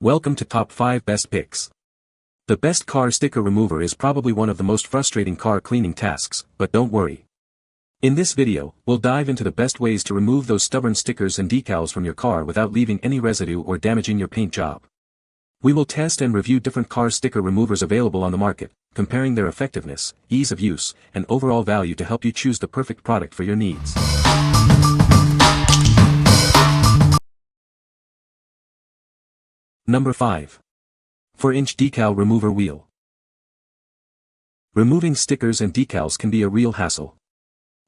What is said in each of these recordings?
Welcome to Top 5 Best Picks. The best car sticker remover is probably one of the most frustrating car cleaning tasks, but don't worry. In this video, we'll dive into the best ways to remove those stubborn stickers and decals from your car without leaving any residue or damaging your paint job. We will test and review different car sticker removers available on the market, comparing their effectiveness, ease of use, and overall value to help you choose the perfect product for your needs. Number 5. 4-inch Decal Remover Wheel. Removing stickers and decals can be a real hassle.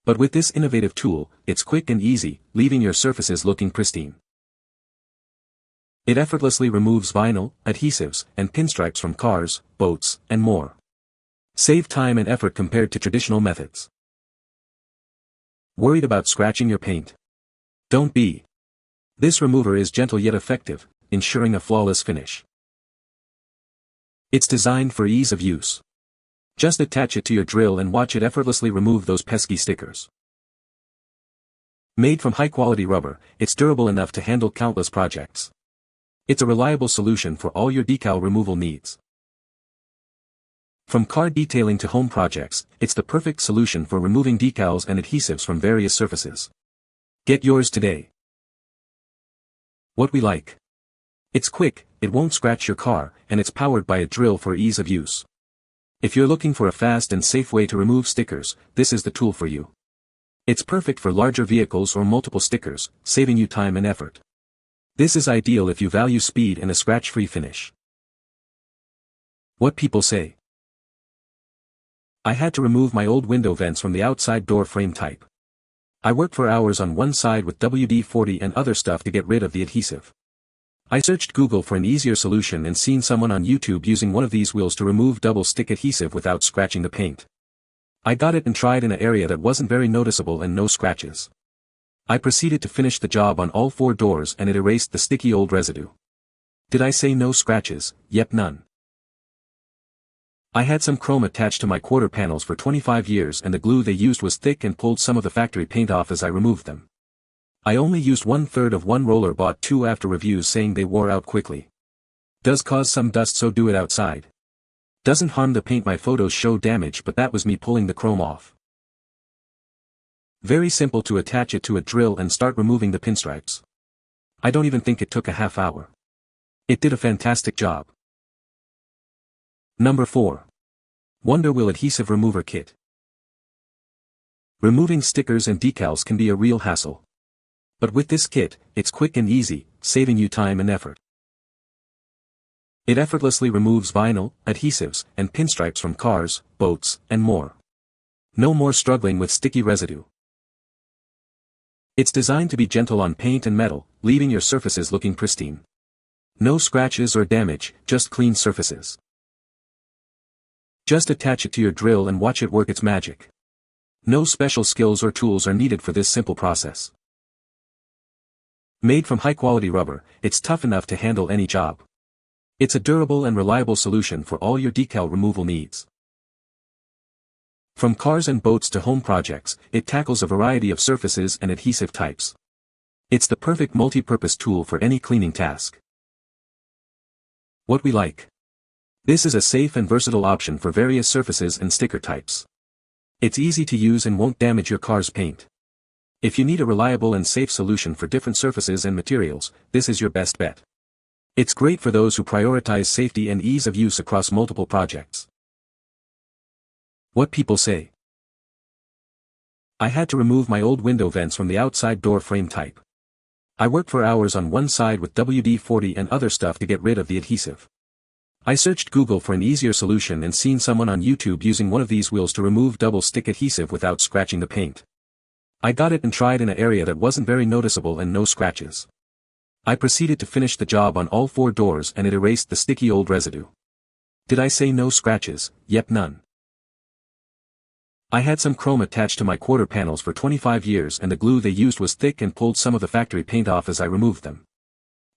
But with this innovative tool, it's quick and easy, leaving your surfaces looking pristine. It effortlessly removes vinyl, adhesives, and pinstripes from cars, boats, and more. Save time and effort compared to traditional methods. Worried about scratching your paint? Don't be. This remover is gentle yet effective, ensuring a flawless finish. It's designed for ease of use. Just attach it to your drill and watch it effortlessly remove those pesky stickers. Made from high-quality rubber, it's durable enough to handle countless projects. It's a reliable solution for all your decal removal needs. From car detailing to home projects, it's the perfect solution for removing decals and adhesives from various surfaces. Get yours today. What we like. It's quick, it won't scratch your car, and it's powered by a drill for ease of use. If you're looking for a fast and safe way to remove stickers, this is the tool for you. It's perfect for larger vehicles or multiple stickers, saving you time and effort. This is ideal if you value speed and a scratch-free finish. What people say. I had to remove my old window vents from the outside door frame type. I worked for hours on one side with WD-40 and other stuff to get rid of the adhesive. I searched Google for an easier solution and seen someone on YouTube using one of these wheels to remove double-stick adhesive without scratching the paint. I got it and tried in an area that wasn't very noticeable and no scratches. I proceeded to finish the job on all 4 doors and it erased the sticky old residue. Did I say no scratches? Yep, none. I had some chrome attached to my quarter panels for 25 years and the glue they used was thick and pulled some of the factory paint off as I removed them. I only used 1/3 of one roller, bought 2 after reviews saying they wore out quickly. Does cause some dust, so do it outside. Doesn't harm the paint. My photos show damage, but that was me pulling the chrome off. Very simple to attach it to a drill and start removing the pinstripes. I don't even think it took a half hour. It did a fantastic job. Number 4. Wonder Wheel Adhesive Remover Kit. Removing stickers and decals can be a real hassle. But with this kit, it's quick and easy, saving you time and effort. It effortlessly removes vinyl, adhesives, and pinstripes from cars, boats, and more. No more struggling with sticky residue. It's designed to be gentle on paint and metal, leaving your surfaces looking pristine. No scratches or damage, just clean surfaces. Just attach it to your drill and watch it work its magic. No special skills or tools are needed for this simple process. Made from high-quality rubber, it's tough enough to handle any job. It's a durable and reliable solution for all your decal removal needs. From cars and boats to home projects, it tackles a variety of surfaces and adhesive types. It's the perfect multi-purpose tool for any cleaning task. What we like. This is a safe and versatile option for various surfaces and sticker types. It's easy to use and won't damage your car's paint. If you need a reliable and safe solution for different surfaces and materials, this is your best bet. It's great for those who prioritize safety and ease of use across multiple projects. What people say. I had to remove my old window vents from the outside door frame type. I worked for hours on one side with WD-40 and other stuff to get rid of the adhesive. I searched Google for an easier solution and seen someone on YouTube using one of these wheels to remove double-stick adhesive without scratching the paint. I got it and tried in an area that wasn't very noticeable and no scratches. I proceeded to finish the job on all 4 doors and it erased the sticky old residue. Did I say no scratches? Yep, none. I had some chrome attached to my quarter panels for 25 years and the glue they used was thick and pulled some of the factory paint off as I removed them.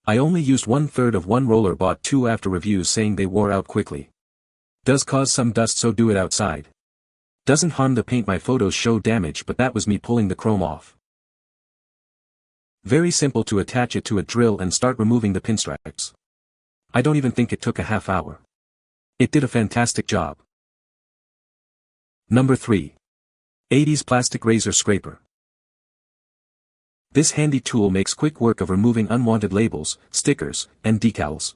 I only used 1/3 of one roller, bought 2 after reviews saying they wore out quickly. Does cause some dust, so do it outside. Doesn't harm the paint. My photos show damage, but that was me pulling the chrome off. Very simple to attach it to a drill and start removing the pinstripes. I don't even think it took a half hour. It did a fantastic job. Number 3. EHDIS Plastic Razor Scraper. This handy tool makes quick work of removing unwanted labels, stickers, and decals.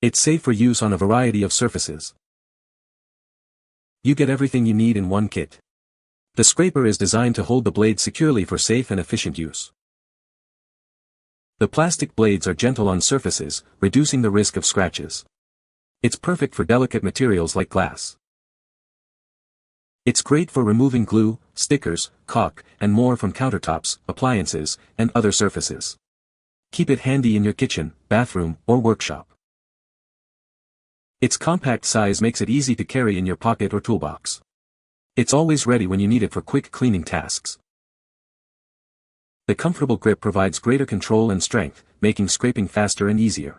It's safe for use on a variety of surfaces. You get everything you need in one kit. The scraper is designed to hold the blade securely for safe and efficient use. The plastic blades are gentle on surfaces, reducing the risk of scratches. It's perfect for delicate materials like glass. It's great for removing glue, stickers, caulk, and more from countertops, appliances, and other surfaces. Keep it handy in your kitchen, bathroom, or workshop. Its compact size makes it easy to carry in your pocket or toolbox. It's always ready when you need it for quick cleaning tasks. The comfortable grip provides greater control and strength, making scraping faster and easier.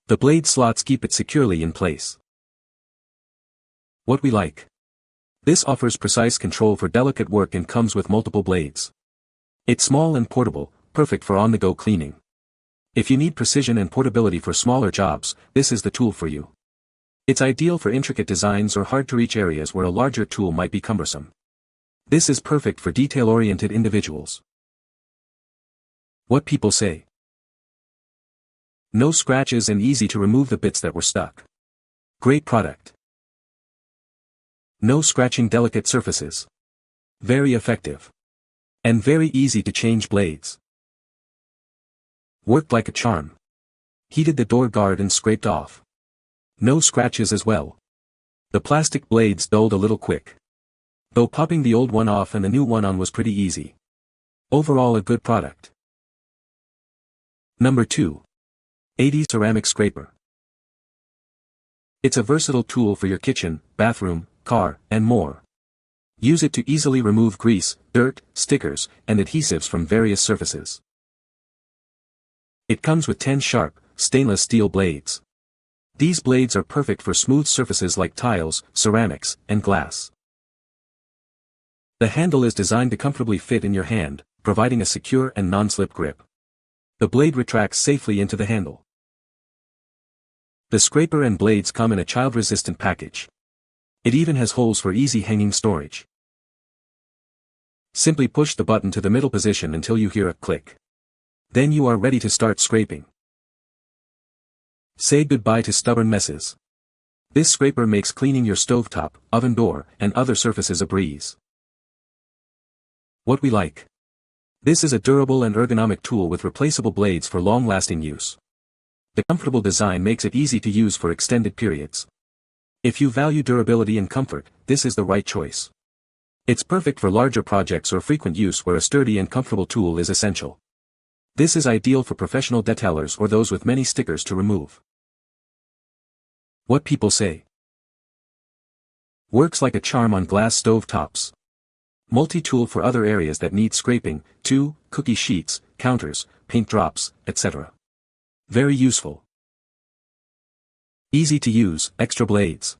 The blade slots keep it securely in place. What we like. This offers precise control for delicate work and comes with multiple blades. It's small and portable, perfect for on-the-go cleaning. If you need precision and portability for smaller jobs, this is the tool for you. It's ideal for intricate designs or hard-to-reach areas where a larger tool might be cumbersome. This is perfect for detail-oriented individuals. What people say. No scratches and easy to remove the bits that were stuck. Great product. No scratching delicate surfaces. Very effective. And very easy to change blades. Worked like a charm. Heated the door guard and scraped off. No scratches as well. The plastic blades dulled a little quick. Though popping the old one off and the new one on was pretty easy. Overall a good product. Number 2. EHDIS Ceramic Scraper. It's a versatile tool for your kitchen, bathroom, car, and more. Use it to easily remove grease, dirt, stickers, and adhesives from various surfaces. It comes with 10 sharp, stainless steel blades. These blades are perfect for smooth surfaces like tiles, ceramics, and glass. The handle is designed to comfortably fit in your hand, providing a secure and non-slip grip. The blade retracts safely into the handle. The scraper and blades come in a child-resistant package. It even has holes for easy hanging storage. Simply push the button to the middle position until you hear a click. Then you are ready to start scraping. Say goodbye to stubborn messes. This scraper makes cleaning your stovetop, oven door, and other surfaces a breeze. What we like. This is a durable and ergonomic tool with replaceable blades for long-lasting use. The comfortable design makes it easy to use for extended periods. If you value durability and comfort, this is the right choice. It's perfect for larger projects or frequent use where a sturdy and comfortable tool is essential. This is ideal for professional detailers or those with many stickers to remove. What people say. Works like a charm on glass stove tops. Multi-tool for other areas that need scraping, too, cookie sheets, counters, paint drops, etc. Very useful. Easy to use, extra blades.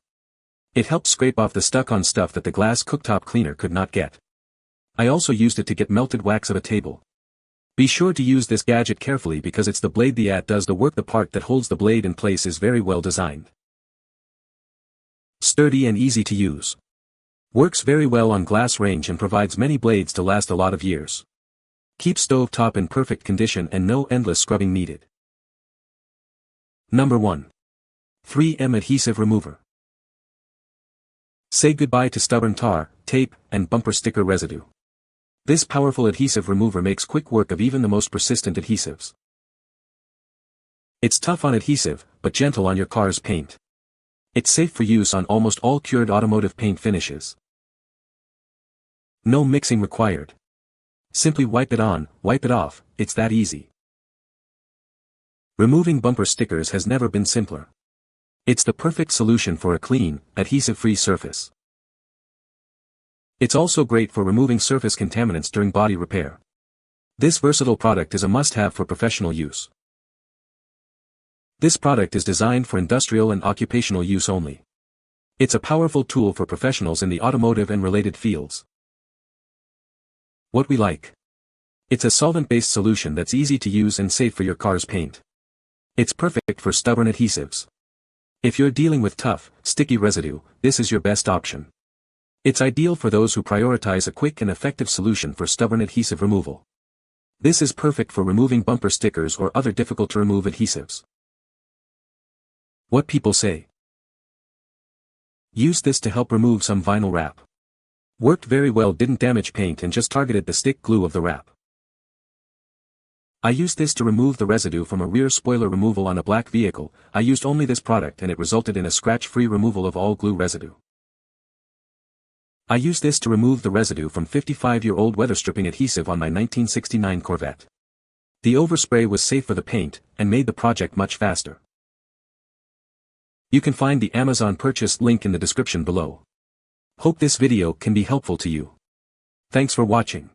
It helps scrape off the stuck-on stuff that the glass cooktop cleaner could not get. I also used it to get melted wax of a table. Be sure to use this gadget carefully because it's the blade that does the work. The part that holds the blade in place is very well designed. Sturdy and easy to use. Works very well on glass range and provides many blades to last a lot of years. Keep stovetop in perfect condition and no endless scrubbing needed. Number 1. 3M Adhesive Remover. Say goodbye to stubborn tar, tape, and bumper sticker residue. This powerful adhesive remover makes quick work of even the most persistent adhesives. It's tough on adhesive, but gentle on your car's paint. It's safe for use on almost all cured automotive paint finishes. No mixing required. Simply wipe it on, wipe it off, it's that easy. Removing bumper stickers has never been simpler. It's the perfect solution for a clean, adhesive-free surface. It's also great for removing surface contaminants during body repair. This versatile product is a must-have for professional use. This product is designed for industrial and occupational use only. It's a powerful tool for professionals in the automotive and related fields. What we like. It's a solvent-based solution that's easy to use and safe for your car's paint. It's perfect for stubborn adhesives. If you're dealing with tough, sticky residue, this is your best option. It's ideal for those who prioritize a quick and effective solution for stubborn adhesive removal. This is perfect for removing bumper stickers or other difficult to remove adhesives. What people say. Use this to help remove some vinyl wrap. Worked very well, didn't damage paint and just targeted the stick glue of the wrap. I used this to remove the residue from a rear spoiler removal on a black vehicle. I used only this product and it resulted in a scratch-free removal of all glue residue. I used this to remove the residue from 55-year-old weather stripping adhesive on my 1969 Corvette. The overspray was safe for the paint, and made the project much faster. You can find the Amazon purchase link in the description below. Hope this video can be helpful to you. Thanks for watching.